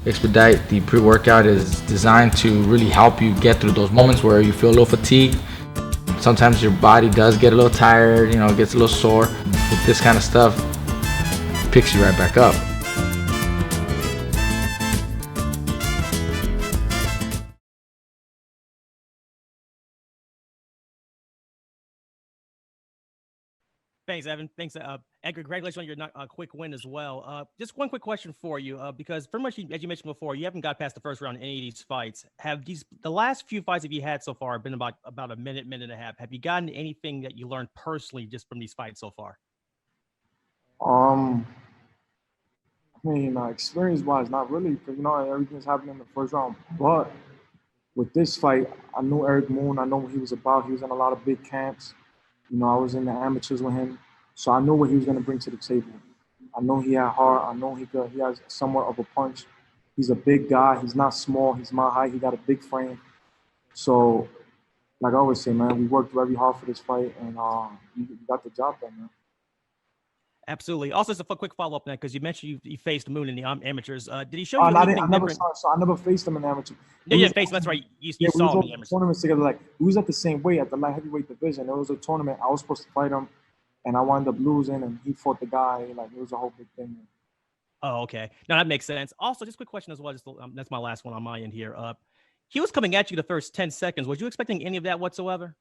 Expedite, the pre-workout, is designed to really help you get through those moments where you feel a little fatigued. Sometimes your body does get a little tired, gets a little sore. With this kind of stuff, it picks you right back up. Thanks, Evan. Thanks, Edgar. Congratulations on your quick win as well. Just one quick question for you, because pretty much as you mentioned before, you haven't got past the first round in any of these fights. Have the last few fights that you had so far been about a minute and a half? Have you gotten anything that you learned personally just from these fights so far? I mean, experience-wise, not really, because everything's happening in the first round. But with this fight, I knew Eric Moon. I know what he was about. He was in a lot of big camps. I was in the amateurs with him, so I knew what he was going to bring to the table. I know he had heart. I know he has somewhat of a punch. He's a big guy. He's not small. He's my height. He got a big frame. So, like I always say, man, we worked very hard for this fight, and we got the job done, man. Absolutely. Also, just a quick follow-up, because you mentioned you faced Moon in the amateurs. Did he show you anything different? I never faced him in amateur. No, you didn't face him. That's right. You saw him in the amateurs. Tournaments together. Like, we was at the same weight at the light heavyweight division. It was a tournament. I was supposed to fight him, and I wound up losing, and he fought the guy. Like, it was a whole big thing. Oh, okay. No, that makes sense. Also, just a quick question as well. That's my last one on my end here. He was coming at you the first 10 seconds. Was you expecting any of that whatsoever?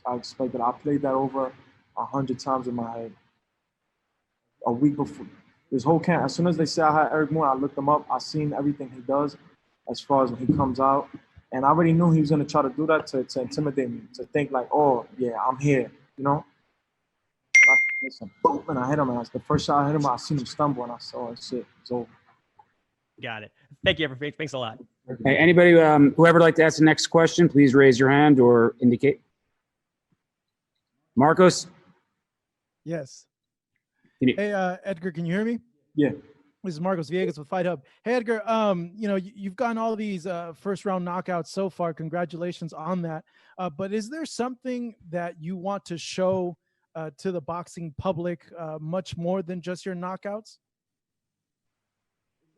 I expected. I played that over 100 times in my head. A week before this whole camp, as soon as they said I had Eric Moore, I looked him up. I seen everything he does as far as when he comes out, and I already knew he was going to try to do that to intimidate me, to think like, oh yeah, I'm here, And I hit him, and the first shot I hit him, I seen him stumble, and I saw, oh shit, it's over. Got it. Thank you, everybody. Thanks a lot. Hey, anybody, whoever would like to ask the next question, please raise your hand or indicate. Marcos? Yes. Hey, Edgar, can you hear me? Yeah. This is Marcos Villegas with Fight Hub. Hey, Edgar, you've gotten all these first round knockouts so far. Congratulations on that. But is there something that you want to show to the boxing public much more than just your knockouts?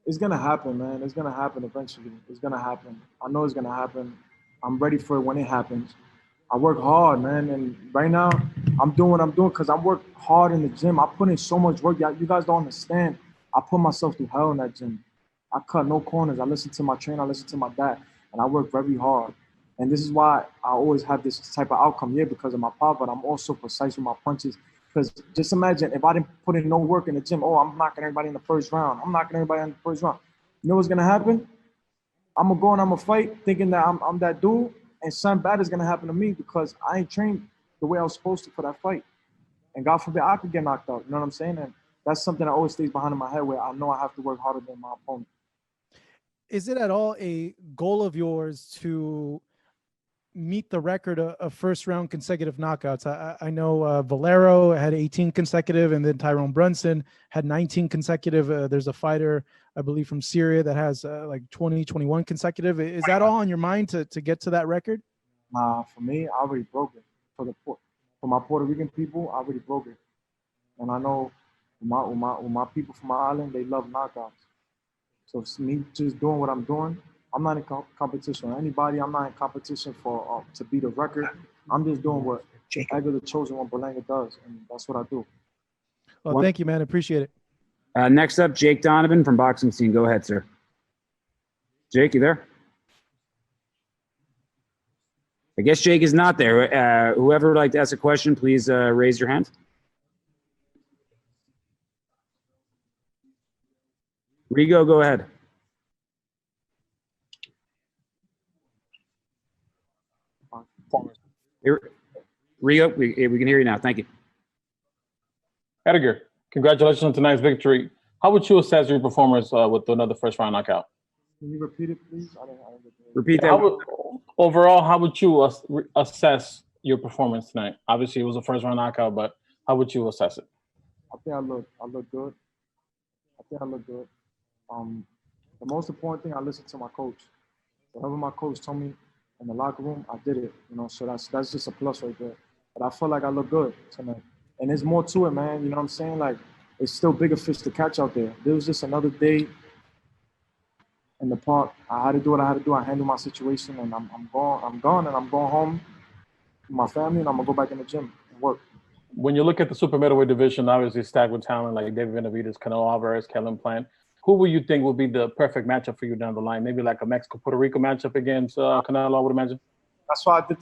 It's going to happen, man. It's going to happen eventually. It's going to happen. I know it's going to happen. I'm ready for it when it happens. I work hard, man, and right now I'm doing what I'm doing because I work hard in the gym. I put in so much work. You guys don't understand. I put myself through hell in that gym. I cut no corners. I listen to my trainer. I listen to my dad, and I work very hard. And this is why I always have this type of outcome, because of my power, but I'm also precise with my punches. Because just imagine if I didn't put in no work in the gym, I'm knocking everybody in the first round. I'm knocking everybody in the first round. You know what's going to happen? I'm going to go and I'm going to fight thinking that I'm that dude. And something bad is going to happen to me because I ain't trained the way I was supposed to for that fight. And God forbid I could get knocked out. You know what I'm saying? And that's something that always stays behind in my head where I know I have to work harder than my opponent. Is it at all a goal of yours to meet the record of first round consecutive knockouts? I know Valero had 18 consecutive, and then Tyrone Brunson had 19 consecutive. There's a fighter, I believe, from Syria that has like 20, 21 consecutive. Is that all on your mind to get to that record? Nah, for me, I already broke it. For my Puerto Rican people, I already broke it. And I know with my people from my island, they love knockouts. So it's me just doing what I'm doing. I'm not in competition with anybody. I'm not in competition for to beat a record. I'm just doing what Edgar the Chosen One Berlanga does, and that's what I do. Well, thank you, man. Appreciate it. Next up, Jake Donovan from Boxing Scene. Go ahead, sir. Jake, you there? I guess Jake is not there. Whoever would like to ask a question, please raise your hand. Rigo, go ahead. Rigo, we can hear you now. Thank you. Edgar, congratulations on tonight's victory. How would you assess your performance with another first round knockout? Can you repeat it, please? Repeat that. Overall, how would you assess your performance tonight? Obviously, it was a first round knockout, but how would you assess it? I think I look good. The most important thing, I listened to my coach. Whatever my coach told me in the locker room, I did it. So that's just a plus right there. But I feel like I look good tonight. And there's more to it, man. You know what I'm saying? Like, it's still bigger fish to catch out there. There was just another day in the park. I had to do what I had to do. I handled my situation, and I'm gone, and I'm going home with my family, and I'm gonna go back in the gym and work. When you look at the super middleweight division, obviously stacked with talent like David Benavidez, Canelo Alvarez, Kevin Plant, who would you think would be the perfect matchup for you down the line? Maybe like a Mexico-Puerto Rico matchup against Canelo, I would imagine. That's why I did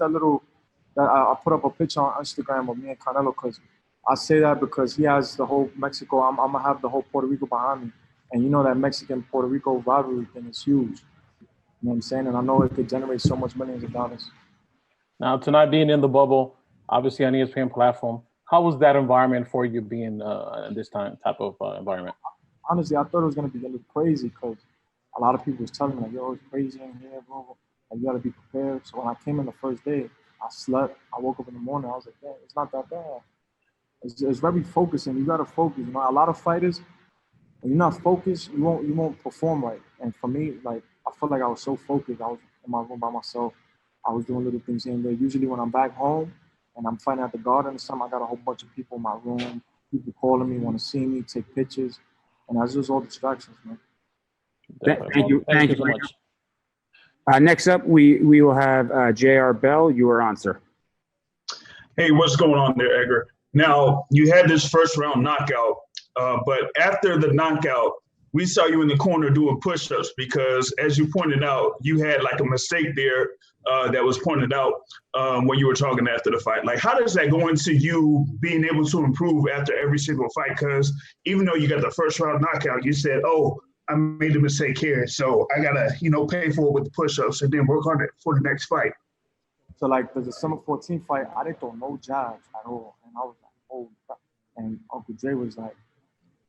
I put up a picture on Instagram of me and Canelo, because I say that because he has the whole Mexico. I'm gonna have the whole Puerto Rico behind me, and you know that Mexican-Puerto Rico rivalry thing is huge. You know what I'm saying? And I know it could generate so much millions of dollars. Now, tonight being in the bubble, obviously on ESPN platform, how was that environment for you being in this type of environment? Honestly, I thought it was gonna be a little crazy because a lot of people was telling me like, "Yo, it's crazy in here, bro. Like, you gotta be prepared." So when I came in the first day, I slept. I woke up in the morning. I was like, "Yeah, it's not that bad." It's very focusing. You gotta focus. You know, a lot of fighters, when you're not focused, you won't perform right. And for me, like, I felt like I was so focused. I was in my room by myself. I was doing little things here and there. Usually when I'm back home and I'm fighting at the garden or something, I got a whole bunch of people in my room, people calling me, want to see me, take pictures. And that's just all distractions, man. Thank you. Thank you so much. Next up, we will have J.R. Bell. You are on, sir. Hey, what's going on there, Edgar? Now, you had this first round knockout, but after the knockout, we saw you in the corner doing push-ups because, as you pointed out, you had like a mistake there that was pointed out when you were talking after the fight. Like, how does that go into you being able to improve after every single fight? Because even though you got the first round knockout, you said, "Oh, I made a mistake here, so I gotta, pay for it with the push-ups and then work on it for the next fight." So like the December 14th fight, I didn't throw no jabs at all. And I was like, oh, and Uncle Jay was like,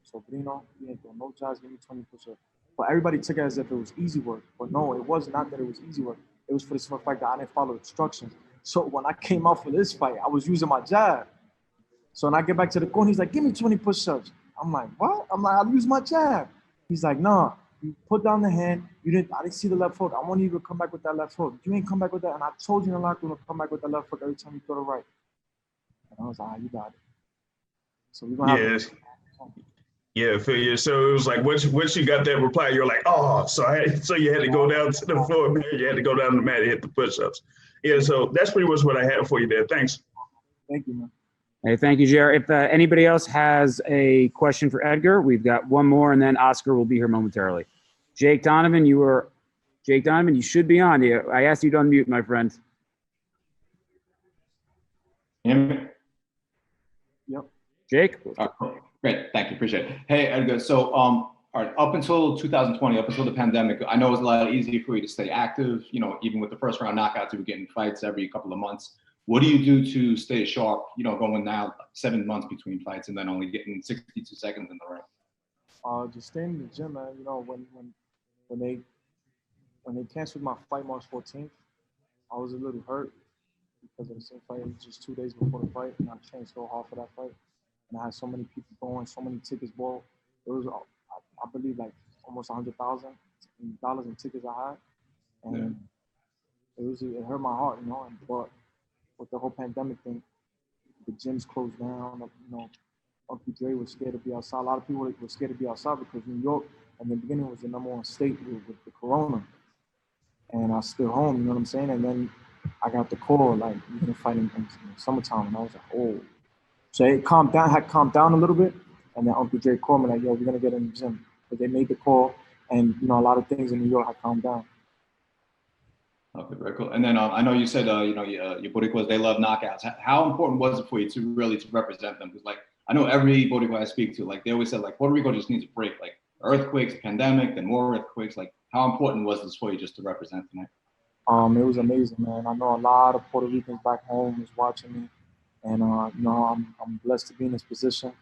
"So Brino, you didn't throw no jabs, give me 20 push-ups." But everybody took it as if it was easy work. But no, it was not that it was easy work. It was for the fact that I didn't follow instructions. So when I came out for this fight, I was using my jab. So when I get back to the corner, he's like, "Give me 20 push-ups." I'm like, "What?" I'm like, "I'll use my jab." He's like, "No, you put down the hand. I didn't see the left hook. I want you to come back with that left hook. You ain't come back with that. And I told you in the locker room to come back with that left hook every time you throw the right." And I was like, "You got it." So we're gonna have Yeah, I feel you. So it was like once you got that reply, you're like, "Oh," so you had to go down to the floor, man. You had to go down the mat and hit the push-ups. Yeah, so that's pretty much what I had for you there. Thanks. Thank you, man. Hey, thank you, JR. If anybody else has a question for Edgar, we've got one more, and then Oscar will be here momentarily. Jake Donovan, you should be on. I asked you to unmute, my friend. Yeah. Yep. Jake? Great, thank you, appreciate it. Hey, Edgar, so all right, up until 2020, up until the pandemic, I know it was a lot easier for you to stay active, even with the first round knockouts, you were getting fights every couple of months. What do you do to stay sharp, going now 7 months between fights and then only getting 62 seconds in the ring? Just staying in the gym, man. When they canceled my fight March 14th, I was a little hurt because of the same fight. It was just 2 days before the fight, and I trained so hard for that fight. And I had so many people going, so many tickets bought. It was, I believe, like almost $100,000 in tickets I had, and it hurt my heart, but with the whole pandemic thing, the gyms closed down. Uncle Dre was scared to be outside. A lot of people were scared to be outside because New York, in the beginning, was the #1 state with the corona. And I was still home, you know what I'm saying? And then I got the call, like, "You're going to fight in summertime." And I was like, oh. So it had calmed down a little bit. And then Uncle Jay called me like, "Yo, we're going to get in the gym." But they made the call, and, a lot of things in New York had calmed down. Okay, very cool. And then I know you said, your Boricuas, they love knockouts. How important was it for you to represent them? Because, like, I know every Boricua I speak to, like, they always said, like, Puerto Rico just needs a break. Like, earthquakes, pandemic, then more earthquakes. Like, how important was this for you just to represent tonight? It was amazing, man. I know a lot of Puerto Ricans back home was watching me. And, I'm blessed to be in this position.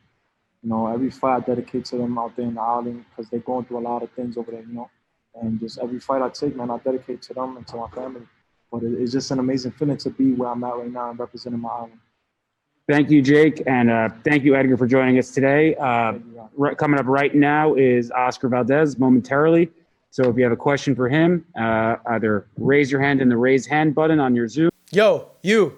Every fight I dedicate to them out there in the island because they're going through a lot of things over there, And just every fight I take, man, I dedicate to them and to my family. But it's just an amazing feeling to be where I'm at right now and representing my island. Thank you, Jake, and thank you, Edgar, for joining us today. Coming up right now is Oscar Valdez momentarily. So if you have a question for him, either raise your hand in the raise hand button on your Zoom. Yo, you.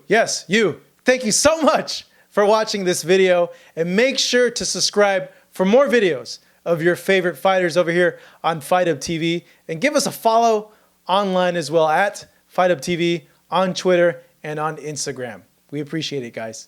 Thank you so much for watching this video, and make sure to subscribe for more videos of your favorite fighters over here on Fight Up TV. And give us a follow online as well at Fight Up TV on Twitter and on Instagram. We appreciate it, guys.